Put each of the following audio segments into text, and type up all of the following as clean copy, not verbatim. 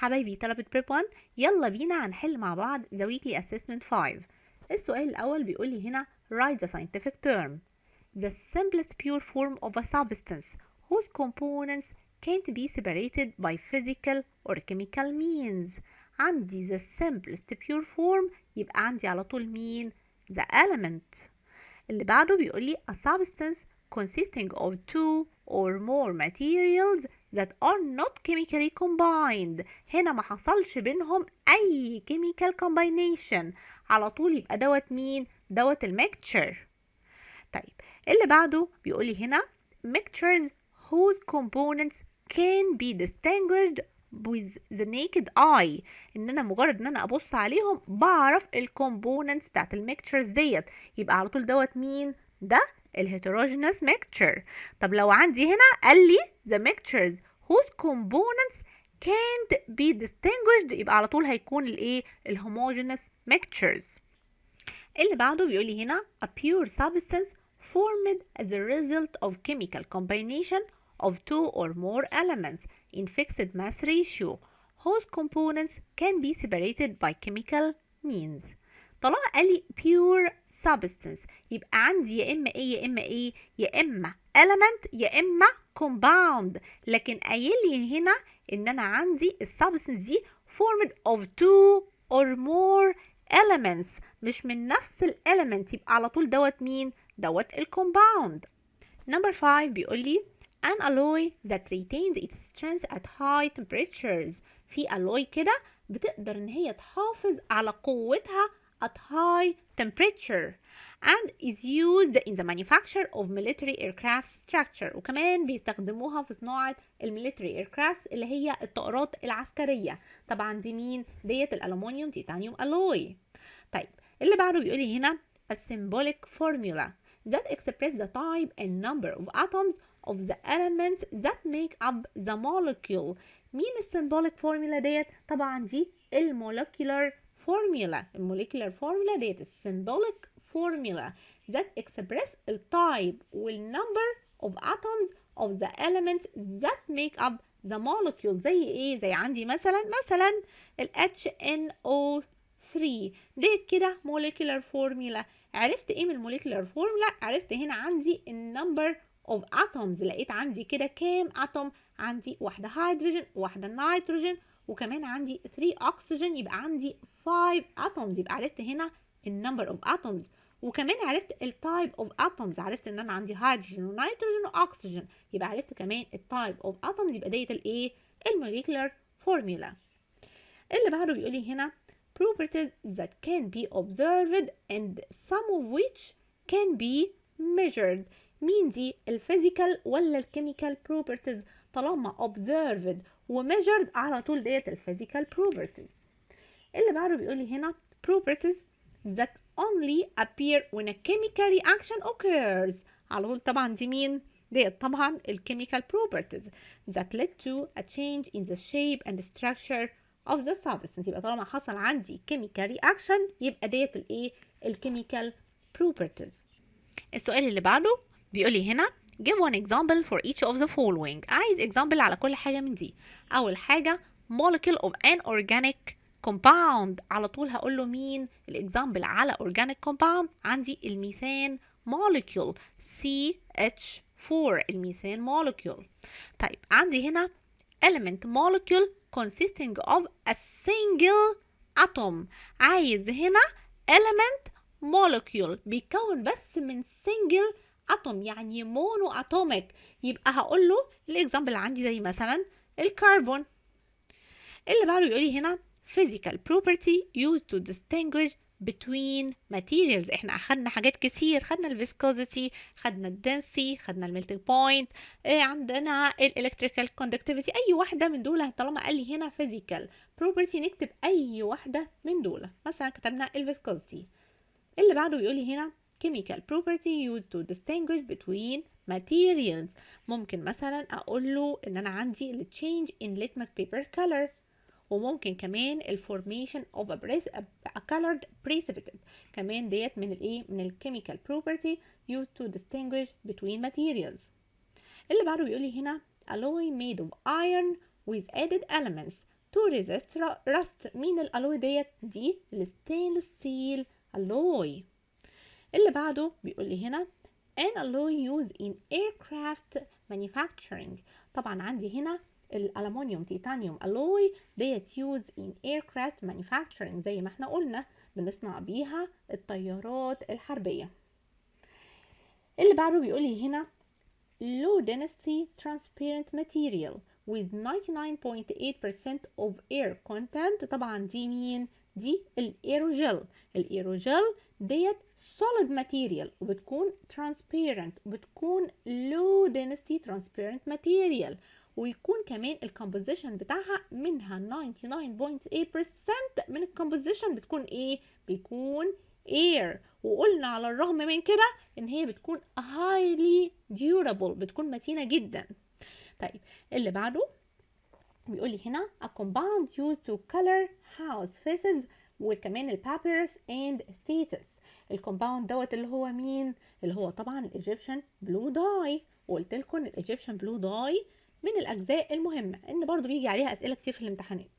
حبايبي طلبة بريب 1، يلا بينا هنحل مع بعض The Weekly Assessment 5. السؤال الأول بيقول لي هنا Write the scientific term. The simplest pure form of a substance whose components can't be separated by physical or chemical means. عندي the simplest pure form يبقى عندي على طول مين؟ The element. اللي بعده بيقول لي a substance consisting of two or more materials that are not chemically combined. هنا ما حصلش بينهم أي chemical combination، على طول يبقى دوت مين؟ دوت الميكتشر. طيب اللي بعده بيقول لي هنا mixtures whose components can be distinguished with the naked eye. ان انا مجرد ان انا ابص عليهم بعرف الكومبوننتس بتاعت الميكتشرز ديت، يبقى على طول دوت مين؟ ده الهيتروجينوس ميكتشر. طب لو عندي هنا قال لي the mixtures whose components can't be distinguished، يبقى على طول هيكون الايه؟ الهوموجينوس ميكتشرز. اللي بعده بيقول لي هنا a pure substance formed as a result of chemical combination of two or more elements in fixed mass ratio whose components can be separated by chemical means. طالما قال لي pure substance يبقى عندي يا اما ايه يا اما ايه، يا اما element يا اما compound، لكن قايل لي هنا ان انا عندي السبستنس دي formed of two or more elements، مش من نفس الاليمنت، يبقى على طول دوت مين؟ دوت الكومباوند. Number 5 بيقول لي an alloy that retains its strength at high temperatures. في alloy كده بتقدر ان هي تحافظ على قوتها at high temperature and is used in the manufacture of military aircraft structure. وكمان بيستخدموها في صناعة الميليتري aircrafts اللي هي الطائرات العسكرية. طبعا دي مين؟ ديت الألومنيوم تيتانيوم alloy. طيب اللي بعده بيقول لي هنا a symbolic formula that express the type and number of atoms of the elements that make up the molecule. مين السيمبوليك فورمولا ديت؟ طبعا دي المولكيولر فورمولا. المولكيولر فورمولا ديت السيمبوليك فورمولا that express the type والنمبر of atoms of the elements that make up the molecule. زي ايه؟ زي عندي مثلا ال HNO3 ديت كده molecular formula. عرفت ايه من الموليكولار فورمولا؟ عرفت هنا عندي النمبر اوف اتومز، لقيت عندي كده كام اتوم؟ عندي واحده هيدروجين واحده نيتروجين وكمان عندي 3 اكسجين، يبقى عندي 5 اتومز، يبقى عرفت هنا النمبر اوف اتومز. وكمان عرفت التايب اوف اتومز، عرفت ان انا عندي هيدروجين ونيتروجين واكسجين، يبقى عرفت كمان التايب اوف اتومز، يبقى ديت الايه؟ الموليكولار فورمولا. اللي بعده بيقول لي هنا properties that can be observed and some of which can be measured. مين دي؟ الفيزيكال ولا الكيميكال properties؟ طالما observed وmeasured على طول ديت الفيزيكال properties. اللي بعده بيقول لي هنا properties that only appear when a chemical reaction occurs. على طول طبعا دي مين؟ ديت طبعا الكيميكال properties that led to a change in the shape and structure of the substance. يبقى طالما حصل عندي chemical reaction يبقى ديت الايه؟ الكيميكال properties. السؤال اللي بعده بيقول لي هنا give one example for each of the following. عايز example على كل حاجة من دي. أول حاجة molecule of an organic compound، على طول هقول له مين الإكزامبل على organic compound؟ عندي الميثان molecule CH4 الميثان molecule. طيب عندي هنا element molecule consisting of a single atom. عايز هنا element molecule بيتكون بس من single atom يعني mono atomic، يبقى هقول له الاكزامبل عندي زي مثلا الكربون. اللي بعده يقول لي هنا physical property used to distinguish between materials. احنا اخدنا حاجات كتير، خدنا الفيسكوزيتي، خدنا الدنسي، خدنا الميلتنج بوينت، عندنا الالكتريكال كوندكتيفيتي. اي واحده من دول طالما قال لي هنا physical property نكتب اي واحده من دول، مثلا كتبنا الفيسكوزيتي. اللي بعده بيقول لي هنا chemical property used to distinguish between materials. ممكن مثلا اقول له ان انا عندي ال change in litmus paper color، وممكن كمان ال formation of a colored precipitate. كمان ديت من الايه؟ من ال chemical property used to distinguish between materials. اللي بعده بيقول لي هنا alloy made of iron with added elements to resist rust. مين الالوي ديت؟ دي الستينلس ستيل alloy. اللي بعده بيقول لي هنا an alloy used in aircraft manufacturing. طبعا عندي هنا الألمونيوم تيتانيوم alloy ديت used in aircraft manufacturing، زي ما احنا قلنا بنصنع بيها الطيارات الحربية. اللي بعده بيقول لي هنا low density transparent material with 99.8% of air content. طبعا دي مين؟ دي الايروجel. الايروجel ديت solid material وبتكون transparent وبتكون low density transparent material، ويكون كمان الكومبوزيشن بتاعها منها 99.8% من الكومبوزيشن بتكون ايه؟ بيكون air. وقلنا على الرغم من كده ان هي بتكون highly durable، بتكون متينة جدا. طيب اللي بعده بيقول لي هنا a compound used to color house faces، وكمان البابيرس and status. الكومباوند دوت اللي هو مين؟ اللي هو طبعا الايجيبشن بلو داي. وقلت لكم الايجيبشن بلو داي من الاجزاء المهمه ان برضو بيجي عليها اسئله كتير في الامتحانات.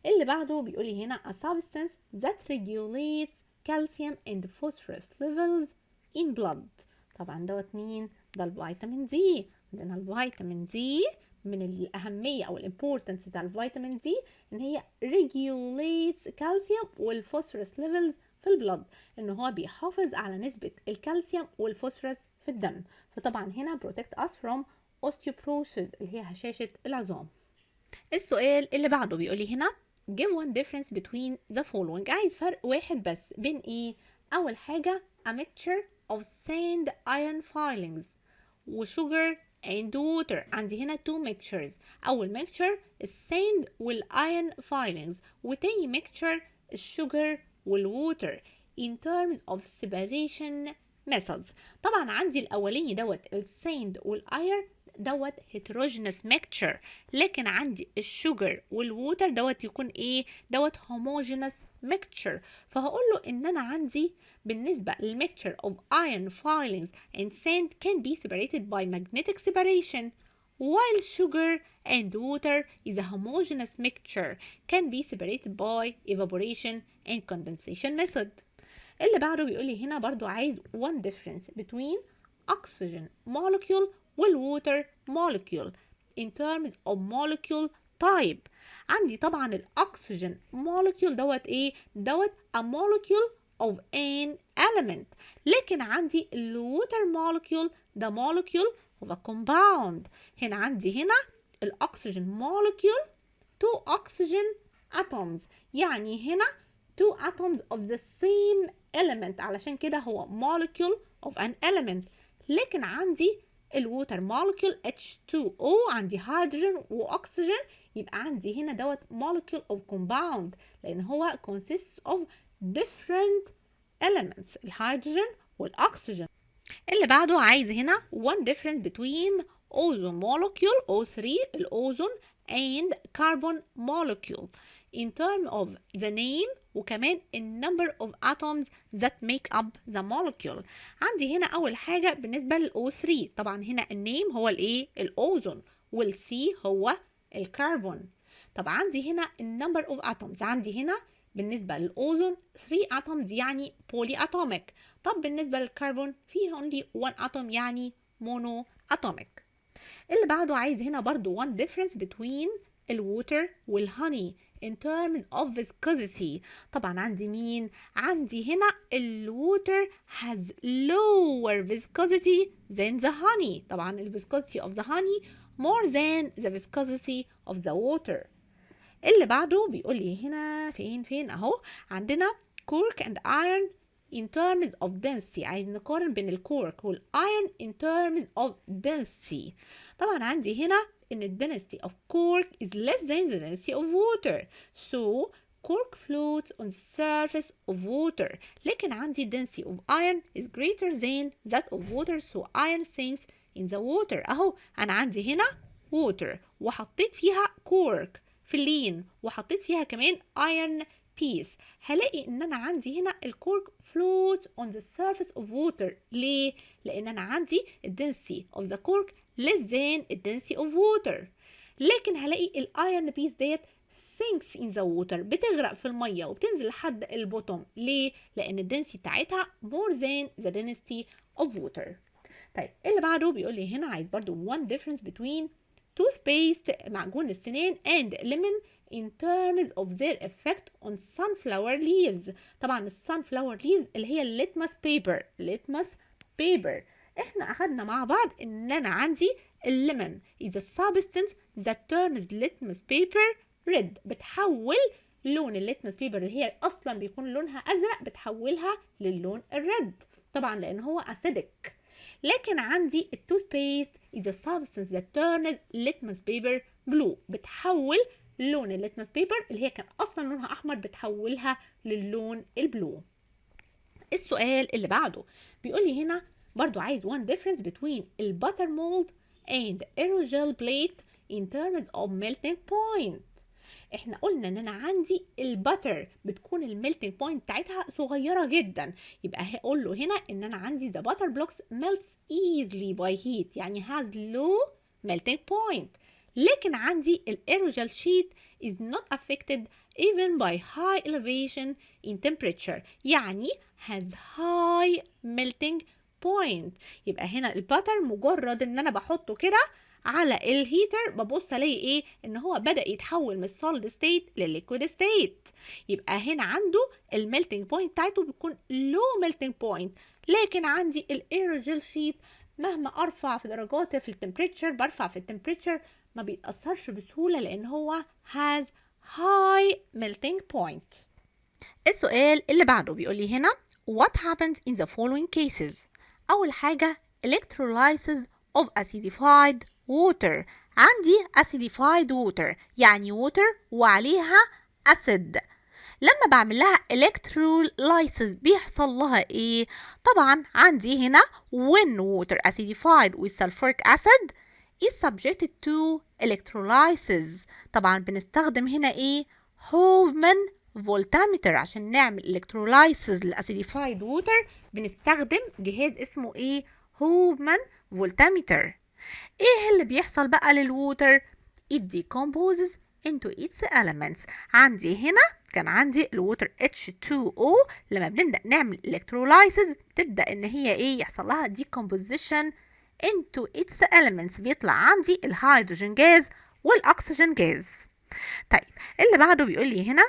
اللي بعده بيقول لي هنا a substance that regulates calcium and phosphorus levels in blood. طبعا دوت مين؟ ده الفيتامين دي. عندنا الفيتامين دي من الأهمية أو الامبورتنس بتاع الفيتامين دي إن هي regulates calcium والفوسفورس levels في البلد، إن هو بيحافظ على نسبة الكالسيوم والفوسفورس في الدم. فطبعا هنا protect us from osteoporosis اللي هي هشاشة العظام. السؤال اللي بعده بيقول لي هنا give one difference between the following. عايز فرق واحد بس بين ايه؟ اول حاجة a mixture of sand iron filings وsugar and water. عندي هنا two mixtures. اول mixture الساند والايرون filings، وتاني mixture الsugar والwater. in terms of separation methods. طبعا عندي الاولاني دوت الساند والايرون دوت heterogeneous mixture، لكن عندي الشوجر والووتر دوت يكون ايه؟ دوت homogeneous mixture. فهقول له ان انا عندي بالنسبة للميكتشر of iron filings and sand can be separated by magnetic separation, while sugar and water is a homogeneous mixture can be separated by evaporation and condensation method. اللي بعده بيقول لي هنا برضو عايز one difference between oxygen molecule والwater molecule in terms of molecule type. عندي طبعا الاكسجين molecule دوت ايه؟ دوت a molecule of an element، لكن عندي الwater molecule ده molecule of a compound. هنا عندي هنا الاكسجين molecule two oxygen atoms، يعني هنا two atoms of the same element، علشان كده هو molecule of an element. لكن عندي الووتر مولكيول H2O عندي هيدروجين واكسجين، يبقى عندي هنا دوت molecule of compound لان هو consists of different elements الهيدروجين والاكسجين. اللي بعده عايز هنا one difference between ozone molecule O3 الاوزون and carbon molecule in terms of the name وكمان number of atoms that make up the molecule. عندي هنا أول حاجة بالنسبة للO3 طبعا هنا النيم هو الإيه؟ الأوزون، والسي هو الكربون. طب عندي هنا number of atoms، عندي هنا بالنسبة للأوزون 3 atoms يعني poly atomic. طب بالنسبة للكربون فيه only 1 atom يعني mono atomic. اللي بعده عايز هنا برضو one difference between الووتر والهاني in terms of viscosity. طبعا عندي مين؟ عندي هنا الووتر has lower viscosity than the honey. طبعا ال viscosity of the honey more than the viscosity of the water. اللي بعده بيقول لي هنا فين اهو عندنا cork and iron in terms of density. عايز نقارن بين الكورك والايرون in terms of density. طبعا عندي هنا ان the density of cork is less than the density of water, so cork floats on the surface of water. لكن عندي density of iron is greater than that of water, so iron sinks in the water. اهو انا عندي هنا water وحطيت فيها cork في اللين وحطيت فيها كمان iron piece، هلاقي ان انا عندي هنا الكورك floats on the surface of water. ليه؟ لان انا عندي density of the cork less than density of water. لكن هلاقي الايرون بيس ديت sinks in the water بتغرق في المية وبتنزل لحد البوتوم. ليه؟ لأن الدنسيتي بتاعتها more than the density of water. طيب اللي بعده بيقول لي هنا عايز برضو one difference between toothpaste معجون السنان and lemon in terms of their effect on sunflower leaves. طبعا الsunflower leaves اللي هي الليتمس بيبر. احنا اخدنا مع بعض ان انا عندي الليمون is a substance that turns litmus paper red. بتحول لون الليتمس بيبر اللي هي اصلا بيكون لونها ازرق بتحولها للون الريد طبعا لان هو acidic. لكن عندي التوث بيست is a substance that turns litmus paper blue. بتحول لون الليتمس بيبر اللي هي كان اصلا لونها احمر بتحولها للون البلو. السؤال اللي بعده بيقول لي هنا برضو عايز one difference between الباتر مولد and aerogel plate in terms of melting point. احنا قلنا ان انا عندي الباتر بتكون الميلتنج بوينت بتاعتها صغيره جدا، يبقى هقول له هنا ان انا عندي the butter blocks melts easily by heat يعني has low melting point. لكن عندي الايروجel sheet is not affected even by high elevation in temperature يعني has high melting point. يبقى هنا الباتر مجرد ان انا بحطه كده على الهيتر ببص الاقي ايه ان هو بدأ يتحول من السوليد ستيت للليكويد ستيت. يبقى هنا عنده الميلتنج بوينت بتاعته بتكون لو ميلتنج بوينت. لكن عندي الايروجel شيت مهما ارفع في درجات في التمبريتشر برفع في التمبريتشر ما بيتأثرش بسهولة لان هو has high melting point. السؤال اللي بعده بيقول لي هنا what happens in the following cases. اول حاجة electrolysis of acidified water. عندي acidified water يعني water وعليها acid. لما بعمل لها electrolysis بيحصل لها ايه؟ طبعا عندي هنا when water acidified with sulfuric acid is subjected to electrolysis. طبعا بنستخدم هنا ايه؟ Hofmann voltameter عشان نعمل electrolysis للacidified water بنستخدم جهاز اسمه ايه؟ Hofmann voltameter. ايه اللي بيحصل بقى للووتر؟ it decomposes into its elements. عندي هنا كان عندي الووتر H2O لما بنبدأ نعمل electrolysis تبدأ ان هي ايه يحصل لها decomposition into its elements بيطلع عندي الهيدروجين جاز والاكسجين جاز. طيب اللي بعده بيقول لي هنا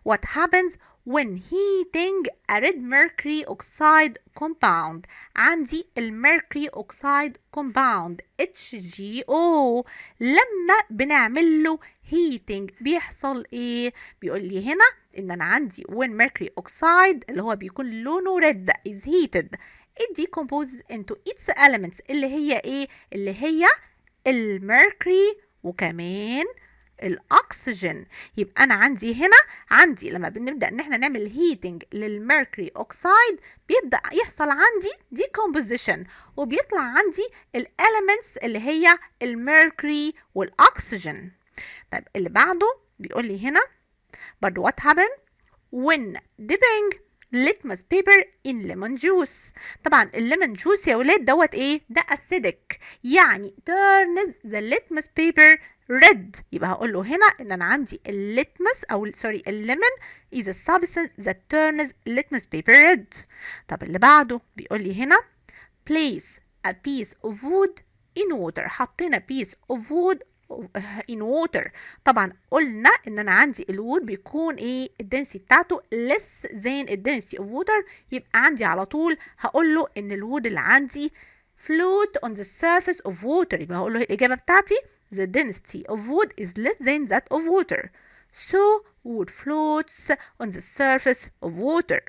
what happens when heating a red mercury oxide compound. عندي الميركوري اوكسايد compound HGO لما بنعمل له heating بيحصل ايه؟ بيقول لي هنا ان انا عندي when mercury oxide اللي هو بيكون لونه red is heated it decomposes into its elements اللي هي ايه؟ اللي هي الميركوري وكمان الاكسجين. يبقى انا عندي هنا عندي لما بنبدا ان احنا نعمل هيتنج للميركوري اوكسايد بيبدا يحصل عندي decomposition وبيطلع عندي الاليمنتس اللي هي الميركوري والاكسجين. طيب اللي بعده بيقول لي هنا برضو what happen when dipping litmus paper in lemon juice. طبعا الليمون جوس يا ولاد دوت ايه؟ ده acidic يعني turns the litmus paper red. يبقى هقول له هنا ان انا عندي الليتمس او الليمون is a substance that turns litmus paper red. طب اللي بعده بيقول لي هنا place a piece of wood in water. حطينا piece of wood in water. طبعا قلنا ان انا عندي الوود بيكون ايه الدنسي بتاعته less than الدنسي of water. يبقى عندي على طول هقول له ان الوود اللي عندي float on the surface of water. يبقى هقول له الاجابه بتاعتي the density of wood is less than that of water so wood floats on the surface of water.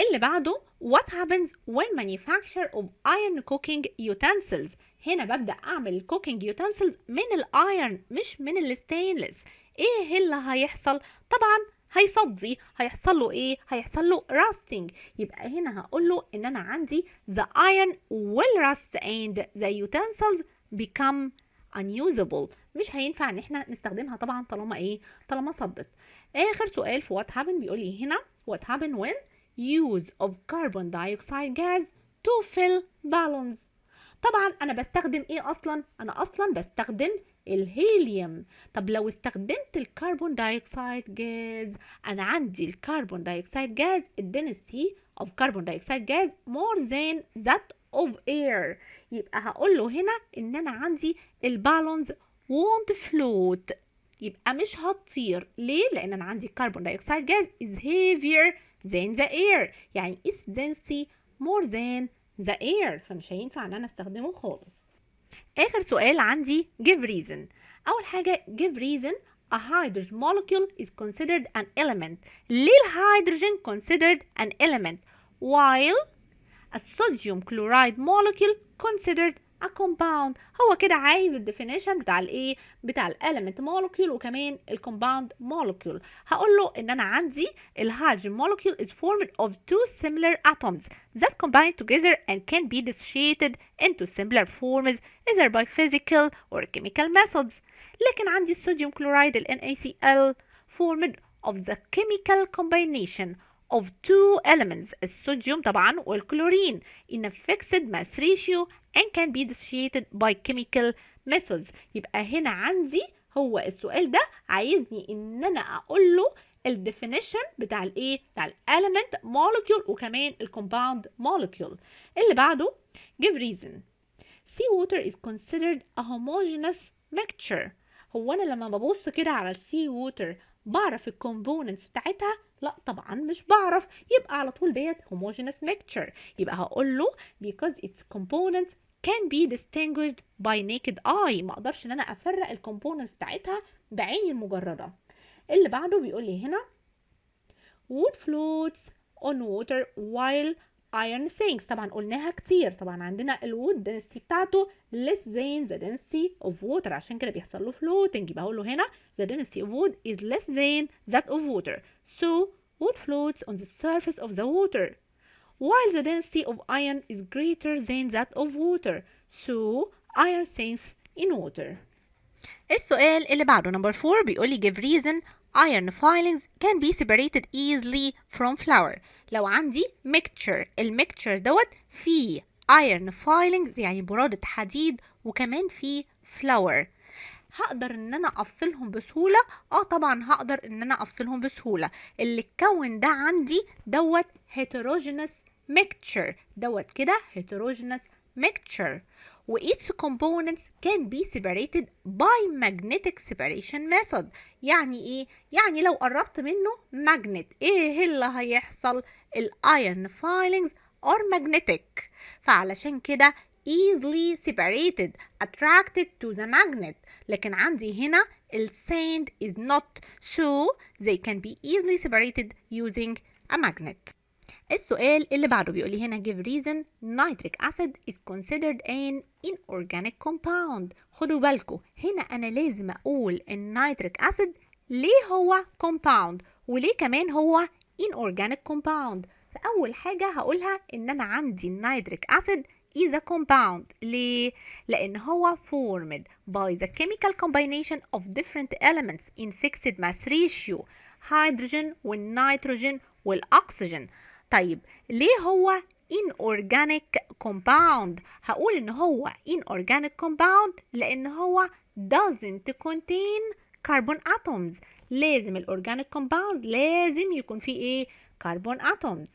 اللي بعده what happens when manufacture of iron cooking utensils. هنا ببدأ أعمل cooking utensils من الأيرن مش من الستينلس. إيه اللي هيحصل؟ طبعا هيصدي هيحصل له إيه؟ هيحصل له rusting. يبقى هنا هقول له إن أنا عندي the iron will rust and the utensils become unusable. مش هينفع إن إحنا نستخدمها طبعا طالما إيه؟ طالما صدت. آخر سؤال في what happen بيقول لي هنا what happen when use of carbon dioxide gas to fill balloons. طبعا انا بستخدم ايه اصلا؟ انا اصلا بستخدم الهيليوم. طب لو استخدمت الكربون دايوكسيد جاز، انا عندي الكربون دايوكسيد جاز الدنسيتي of carbon dioxide gas more than that of air. يبقى هقول له هنا ان انا عندي البالونز won't float، يبقى مش هتطير. ليه؟ لان انا عندي الكربون دايوكسيد جاز is heavier than the air، يعني its density more than the air، فمش هينفع ان انا استخدمه خالص. اخر سؤال عندي give reason. اول حاجه give reason a hydrogen molecule is considered an element. ليه الهيدروجين considered an element while a sodium chloride molecule considered a compound؟ هو كده عايز الديفينيشن بتاع الايه، بتاع الاليمنت molecule وكمان الكومباوند molecule. هقول له ان انا عندي الهيدروجين molecule is formed of two similar atoms that combine together and can be dissociated into similar forms either by physical or chemical methods. لكن عندي الصوديوم كلورايد ال NaCl formed of the chemical combination of two elements الصوديوم طبعا والكلورين in a fixed mass ratio and can be dissociated by chemical methods. يبقى هنا عندي هو السؤال ده عايزني ان انا اقول له الديفينيشن بتاع الايه، بتاع الاليمنت molecule وكمان الكومباوند molecule. اللي بعده give reason. Seawater is considered a homogeneous mixture. هو انا لما ببص كده على السي ووتر بعرف الكومبوننتس بتاعتها؟ لا طبعا مش بعرف، يبقى على طول ديت homogeneous mixture. يبقى هقول له because its components can be distinguished by naked eye، ما اقدرش ان انا افرق الكومبوننتس بتاعتها بعيني المجرده. اللي بعده بيقول لي هنا wood floats on water while iron sinks. طبعا قلناها كتير، طبعا عندنا الوود density بتاعته less than the density of water، عشان كده بيحصل له floating. يبقى هقول له هنا the density of wood is less than that of water so wood floats on the surface of the water while the density of iron is greater than that of water so iron sinks in water. السؤال اللي بعده number 4 بيقول لي give reason iron filings can be separated easily from flour. لو عندي mixture، الميكتشر دوت فيه iron filings يعني برادة حديد وكمان فيه flour، هقدر ان انا افصلهم بسهولة؟ طبعا هقدر ان انا افصلهم بسهولة. اللي اتكون ده عندي دوت heterogeneous mixture، دوت كده heterogeneous mixture و its components can be separated by magnetic separation method. يعني ايه؟ يعني لو قربت منه magnet ايه اللي هيحصل؟ iron filings are magnetic، فعلشان كده easily separated attracted to the magnet. لكن عندي هنا sand is not so they can be easily separated using a magnet. السؤال اللي بعده بيقول لي هنا give reason nitric acid is considered an inorganic compound. خدوا بالكم هنا أنا لازم أقول النيتريك acid ليه هو compound وليه كمان هو inorganic compound. فأول حاجة هقولها إن أنا عندي النيتريك acid is a compound. ليه؟ لأن هو formed by the chemical combination of different elements in fixed mass ratio hydrogen والنيتروجين والأكسجين. طيب ليه هو inorganic compound؟ هقول ان هو inorganic compound لان هو doesn't contain carbon atoms. لازم الاورجانيك compounds لازم يكون فيه ايه؟ carbon atoms.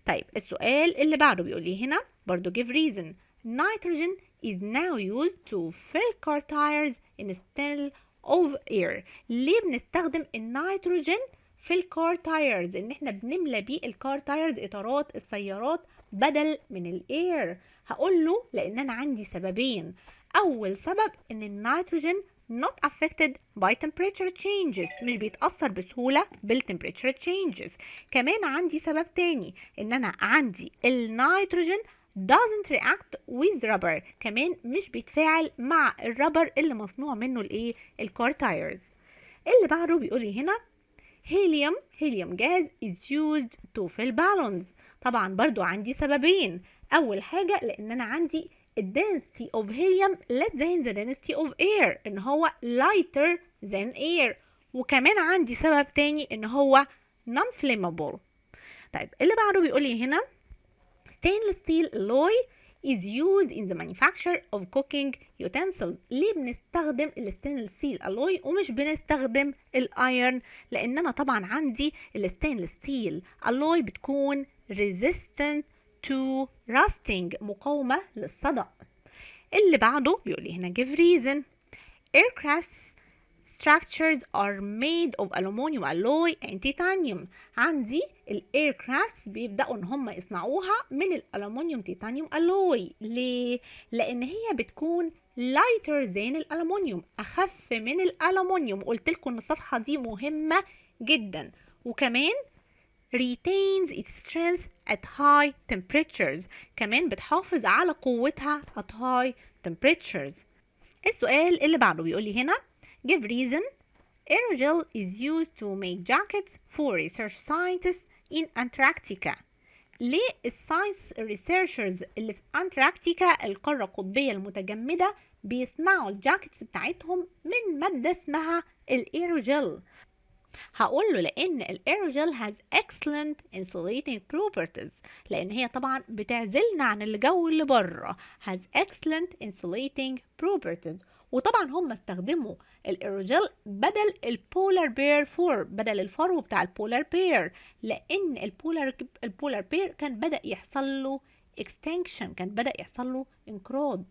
طيب السؤال اللي بعده بيقول لي هنا برضو give reason nitrogen is now used to fill car tires instead of air. ليه بنستخدم النيتروجين في الكار تايرز؟ ان احنا بنملى بيه الكار تايرز اطارات السيارات بدل من الاير. هقول له لان انا عندي سببين. اول سبب ان النيتروجين not affected by temperature changes، مش بيتأثر بسهولة بالtemperature changes. كمان عندي سبب تاني ان انا عندي النيتروجين doesn't react with rubber، كمان مش بيتفاعل مع الربر اللي مصنوع منه الايه، الكار تايرز. اللي بعده بيقولي هنا helium gas is used to fill balloons. طبعا برضو عندي سببين. اول حاجة لان انا عندي density of helium less than the density of air، ان هو lighter than air. وكمان عندي سبب تاني ان هو non-flammable. طيب اللي بعده بيقولي هنا stainless steel alloy is used in the manufacture of cooking utensils. ليه بنستخدم الستينلس ستيل alloy ومش بنستخدم الايرن؟ لان انا طبعا عندي الستينلس ستيل alloy بتكون resistant to rusting، مقاومة للصدأ. اللي بعده بيقول لي هنا give reason. aircrafts structures are made of aluminum alloy and titanium. عندي الايركرافتس بيبدأوا ان هم يصنعوها من الالومنيوم تيتانيوم alloy. ليه؟ لان هي بتكون lighter than الالومنيوم، اخف من الالومنيوم. قلت لكم ان الصفحة دي مهمة جدا. وكمان retains its strength at high temperatures، كمان بتحافظ على قوتها at high temperatures. السؤال اللي بعده بيقول لي هنا give reason. Aerogel is used to make jackets for research scientists in Antarctica. ليه الساينس ريسيرشرز اللي في أنتاركتيكا القارة القطبية المتجمدة بيصنعوا الجاكيتس بتاعتهم من مادة اسمها الايروجل؟ هقول له لان الايروجل has excellent insulating properties، لان هي طبعا بتعزلنا عن الجو اللي بره. has excellent insulating properties. وطبعا هم استخدموا الايروجل بدل البولار بير فور، بدل الفرو بتاع البولار بير، لان البولار بير كان بدأ يحصل له extinction، كان بدأ يحصل له انقراض.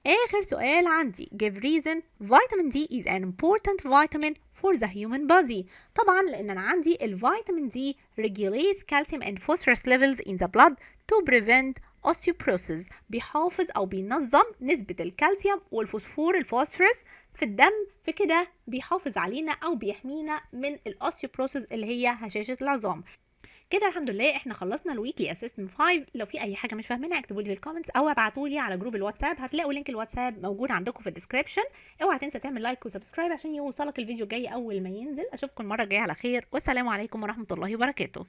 آخر سؤال عندي give reason. vitamin D is an important vitamin for the human body. طبعا لأن أنا عندي الفيتامين D regulates calcium and phosphorus levels in the blood to prevent osteoporosis. بيحافظ أو بينظم نسبة الكالسيوم والفوسفور الفوسفورس في الدم، في كده بيحافظ علينا أو بيحمينا من الاوستيوبروسيس اللي هي هشاشة العظام. كده الحمد لله احنا خلصنا الويكلي اسسمنت 5. لو في اي حاجه مش فاهمينها اكتبوا لي في الكومنتس او ابعتوا لي على جروب الواتساب، هتلاقوا لينك الواتساب موجود عندكم في الديسكربشن. اوعى تنسى تعمل لايك وسبسكرايب عشان يوصلك الفيديو الجاي اول ما ينزل. اشوفكم المره الجايه على خير، والسلام عليكم ورحمه الله وبركاته.